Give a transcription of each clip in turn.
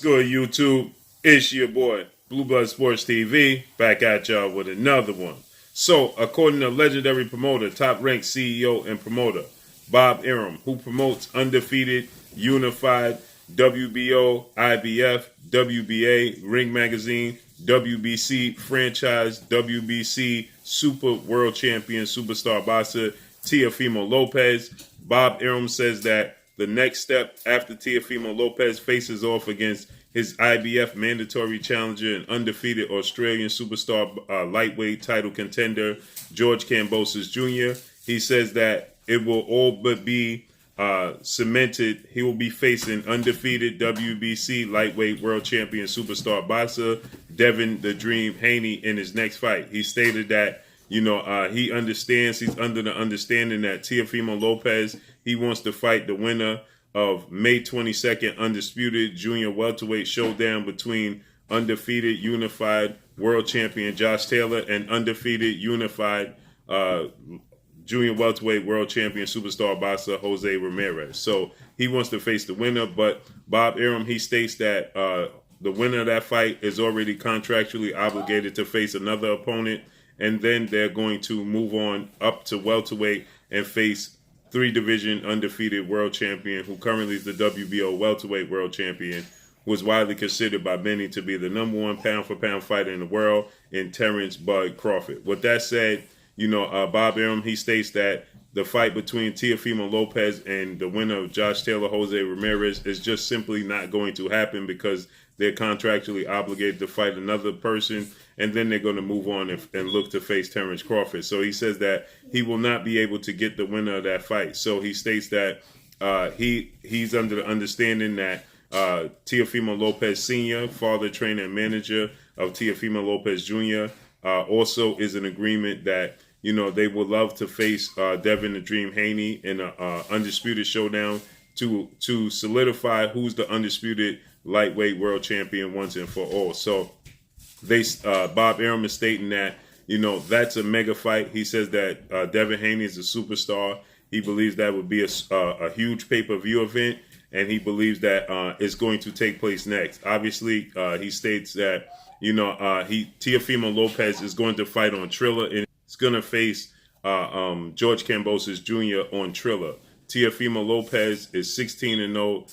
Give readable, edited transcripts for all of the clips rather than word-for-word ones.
Good YouTube, it's your boy Blue Blood Sports TV back at y'all with another one. So, according to legendary promoter, top-ranked CEO and promoter Bob Arum, who promotes Undefeated, Unified, WBO, IBF, WBA, Ring Magazine, WBC franchise, WBC Super World Champion Superstar boxer Teofimo Lopez, Bob Arum says that the next step after Teofimo Lopez faces off against his IBF mandatory challenger and undefeated Australian superstar lightweight title contender George Kambosos Jr., he says that it will all but be cemented. He will be facing undefeated WBC lightweight world champion superstar boxer Devin the Dream Haney in his next fight. He stated that he understands, he's under the understanding that Teofimo Lopez, he wants to fight the winner of May 22nd undisputed junior welterweight showdown between undefeated unified world champion Josh Taylor and undefeated unified junior welterweight world champion superstar boxer Jose Ramirez. So he wants to face the winner, but Bob Arum, he states that the winner of that fight is already contractually obligated to face another opponent, and then they're going to move on up to welterweight and face three-division undefeated world champion, who currently is the WBO welterweight world champion, who is widely considered by many to be the number one pound-for-pound fighter in the world, in Terrence Bud Crawford. With that said, Bob Arum, he states that the fight between Teofimo Lopez and the winner of Josh Taylor, Jose Ramirez, is just simply not going to happen because they're contractually obligated to fight another person, and then they're going to move on and look to face Terrence Crawford. So he says that he will not be able to get the winner of that fight. So he states that he's under the understanding that Teofimo Lopez Sr., father, trainer, and manager of Teofimo Lopez Jr., also is in agreement that they would love to face Devin the Dream Haney in an undisputed showdown to solidify who's the undisputed lightweight world champion once and for all. So Bob Arum is stating that that's a mega fight. He says that Devin Haney is a superstar. He believes that would be a huge pay-per-view event, and he believes that it's going to take place next. Obviously, he states that Teofimo Lopez is going to fight on Triller, and he's going to face George Kambosos Jr. on Triller. Teofimo Lopez is 16-0.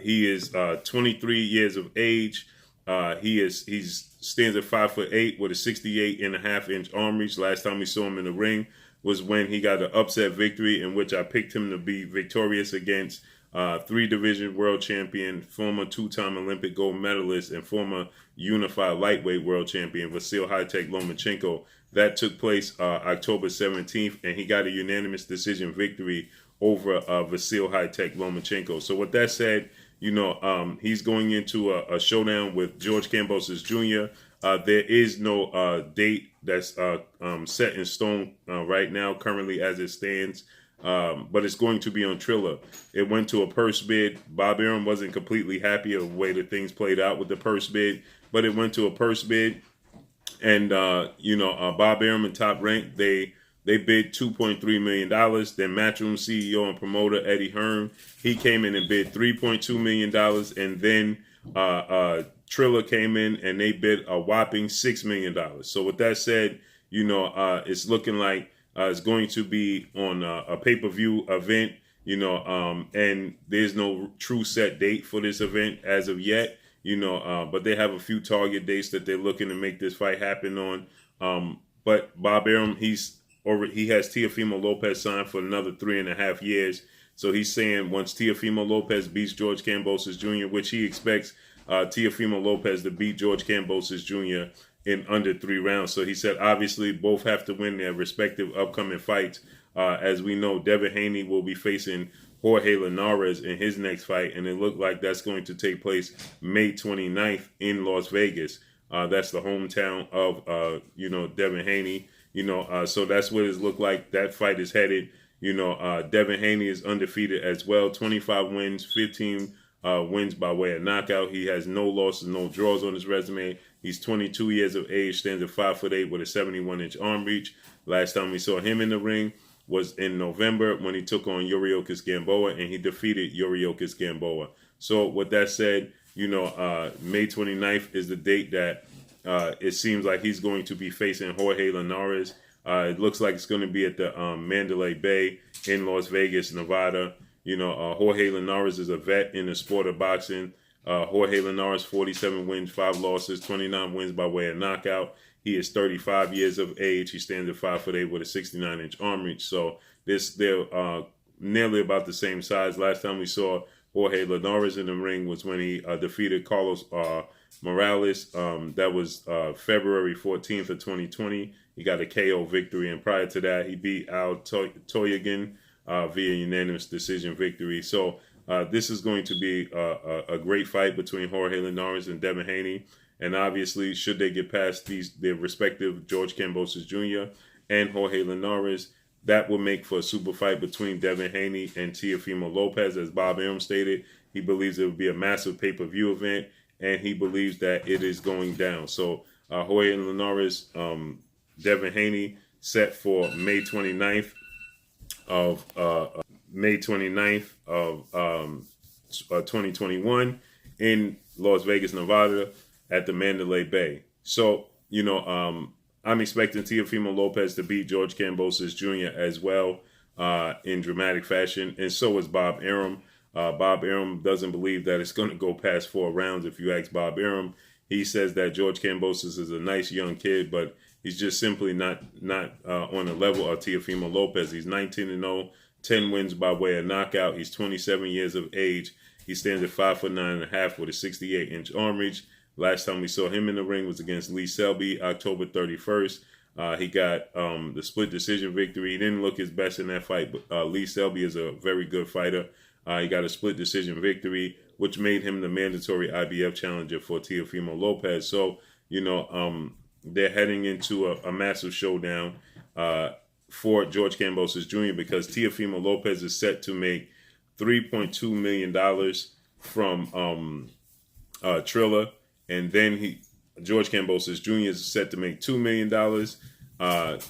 He is 23 years of age. He stands at 5'8" with a 68.5-inch arm reach. Last time we saw him in the ring was when he got an upset victory, in which I picked him to be victorious against three-division world champion, former two-time Olympic gold medalist, and former unified lightweight world champion Vasil High-Tech Lomachenko. That took place October 17th, and he got a unanimous decision victory over Vasil High-Tech Lomachenko. So with that said, he's going into a showdown with George Kambosos Jr. There is no date that's set in stone right now, currently as it stands, but it's going to be on Triller. It went to a purse bid. Bob Arum wasn't completely happy of the way that things played out with the purse bid, but it went to a purse bid, and Bob Arum and Top Rank, they bid $2.3 million. Then Matchroom CEO and promoter Eddie Hearn, he came in and bid $3.2 million. And then Triller came in and they bid a whopping $6 million. So with that said, it's looking like it's going to be on a pay-per-view event, and there's no true set date for this event as of yet, but they have a few target dates that they're looking to make this fight happen on. But Bob Arum, he has Teofimo Lopez signed for another 3.5 years. So he's saying once Teofimo Lopez beats George Kambosos Jr., which he expects Teofimo Lopez to beat George Kambosos Jr. in under 3 rounds. So he said, obviously, both have to win their respective upcoming fights. As we know, Devin Haney will be facing Jorge Linares in his next fight, and it looked like that's going to take place May 29th in Las Vegas. That's the hometown of, Devin Haney. So that's what it looked like. That fight is headed. Devin Haney is undefeated as well. 25 wins, 15 wins by way of knockout. He has no losses, no draws on his resume. He's 22 years of age, stands at 5'8" with a 71-inch arm reach. Last time we saw him in the ring was in November when he took on Yuriorkis Gamboa, and he defeated Yuriorkis Gamboa. So with that said, May 29th is the date that it seems like he's going to be facing Jorge Linares. It looks like it's going to be at the Mandalay Bay in Las Vegas, Nevada. Jorge Linares is a vet in the sport of boxing. Jorge Linares, 47 wins, 5 losses, 29 wins by way of knockout. He is 35 years of age. He stands at 5'8" with a 69-inch arm reach. So they're nearly about the same size. Last time we saw Jorge Linares in the ring was when he defeated Carlos Morales. That was February 14th of 2020. He got a KO victory, and prior to that, he beat Al Toyagan via unanimous decision victory. So this is going to be a great fight between Jorge Linares and Devin Haney. And obviously, should they get past their respective George Kambosos Jr. and Jorge Linares, that will make for a super fight between Devin Haney and Teofimo Lopez. As Bob Arum stated, he believes it will be a massive pay-per-view event, and he believes that it is going down. So Jorge Linares, Devin Haney, set for May 29th of 2021 in Las Vegas, Nevada, at the Mandalay Bay. So, I'm expecting Teofimo Lopez to beat George Kambosos Jr. as well in dramatic fashion, and so is Bob Arum. Bob Arum doesn't believe that it's going to go past 4 rounds. If you ask Bob Arum, he says that George Kambosos is a nice young kid, but he's just simply not on the level of Teofimo Lopez. He's 19-0, 10 wins by way of knockout. He's 27 years of age. He stands at 5'9.5" with a 68-inch arm reach. Last time we saw him in the ring was against Lee Selby, October 31st. He got the split decision victory. He didn't look his best in that fight, but Lee Selby is a very good fighter. He got a split decision victory, which made him the mandatory IBF challenger for Teofimo Lopez. So, they're heading into a massive showdown for George Kambosos Jr. because Teofimo Lopez is set to make $3.2 million from Triller. And then George Kambosos Jr. is set to make $2 million.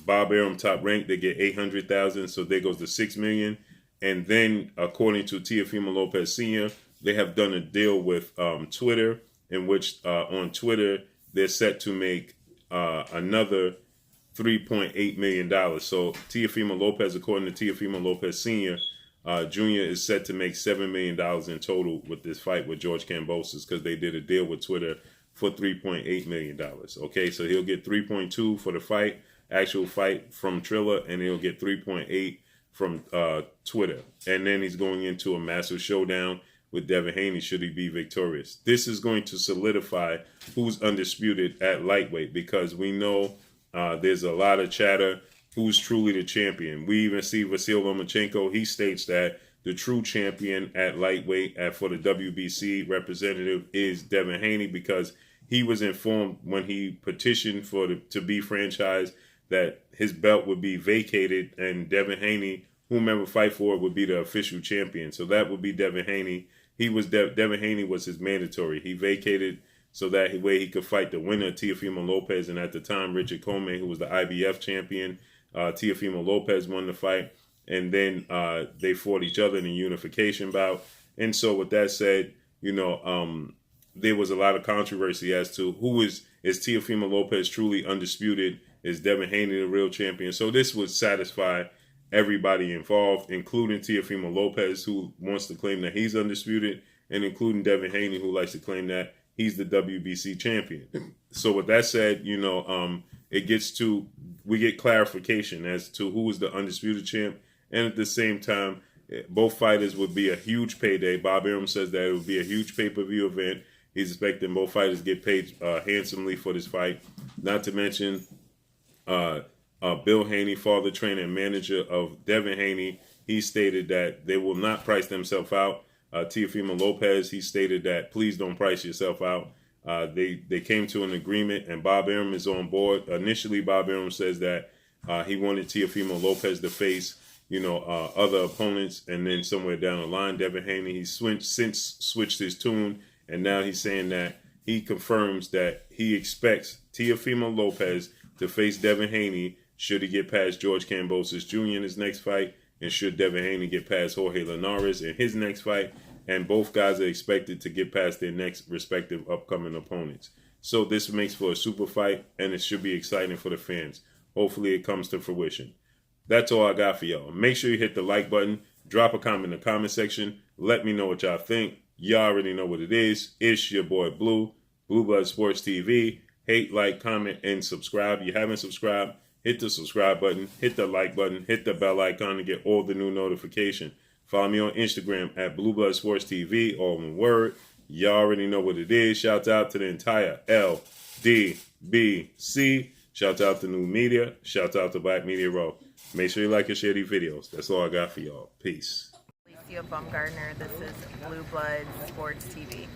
Bob Arum top rank, they get $800,000, so there goes the $6 million. And then, according to Teofimo Lopez Sr., they have done a deal with Twitter, in which on Twitter they're set to make another $3.8 million. So Teofimo Lopez, according to Teofimo Lopez Sr., Jr. is set to make $7 million in total with this fight with George Kambosos because they did a deal with Twitter for $3.8 million. Okay, so he'll get 3.2 for the fight, actual fight from Triller, and he'll get 3.8 from Twitter. And then he's going into a massive showdown with Devin Haney should he be victorious. This is going to solidify who's undisputed at lightweight because we know there's a lot of chatter who's truly the champion. We even see Vasyl Lomachenko. He states that the true champion at lightweight for the WBC representative is Devin Haney because he was informed when he petitioned to be franchised that his belt would be vacated and Devin Haney, whomever fight for it, would be the official champion. So that would be Devin Haney. Devin Haney was his mandatory. He vacated so that way he could fight the winner, Teofimo Lopez, and at the time, Richard Coleman, who was the IBF champion. Teofimo Lopez won the fight, and then they fought each other in a unification bout. And so with that said, there was a lot of controversy as to who is Teofimo Lopez truly undisputed? Is Devin Haney the real champion? So this would satisfy everybody involved, including Teofimo Lopez, who wants to claim that he's undisputed, and including Devin Haney, who likes to claim that he's the WBC champion. So with that said, we get clarification as to who is the undisputed champ, and at the same time, both fighters would be a huge payday. Bob Arum says that it would be a huge pay-per-view event. He's expecting both fighters to get paid handsomely for this fight. Not to mention, Bill Haney, father, trainer, and manager of Devin Haney, he stated that they will not price themselves out. Teofimo Lopez, he stated that please don't price yourself out. They came to an agreement, and Bob Arum is on board. Initially, Bob Arum says that he wanted Teofimo Lopez to face, other opponents, and then somewhere down the line, Devin Haney, he's since switched his tune, and now he's saying that he confirms that he expects Teofimo Lopez to face Devin Haney should he get past George Kambosos Jr. in his next fight, and should Devin Haney get past Jorge Linares in his next fight. and both guys are expected to get past their next respective upcoming opponents. So this makes for a super fight, and it should be exciting for the fans. Hopefully it comes to fruition. That's all I got for y'all. Make sure you hit the like button, drop a comment in the comment section, let me know what y'all think. Y'all already know what it is. It's your boy Blue Blood Sports TV. Hate, like, comment, and subscribe. If you haven't subscribed, hit the subscribe button, hit the like button, hit the bell icon to get all the new notifications. Follow me on Instagram at Blue Blood Sports TV, all one word. Y'all already know what it is. Shout out to the entire LDBC. Shout out to New Media. Shout out to Black Media Row. Make sure you like and share these videos. That's all I got for y'all. Peace. Bumgarner. This is Blue Blood Sports TV.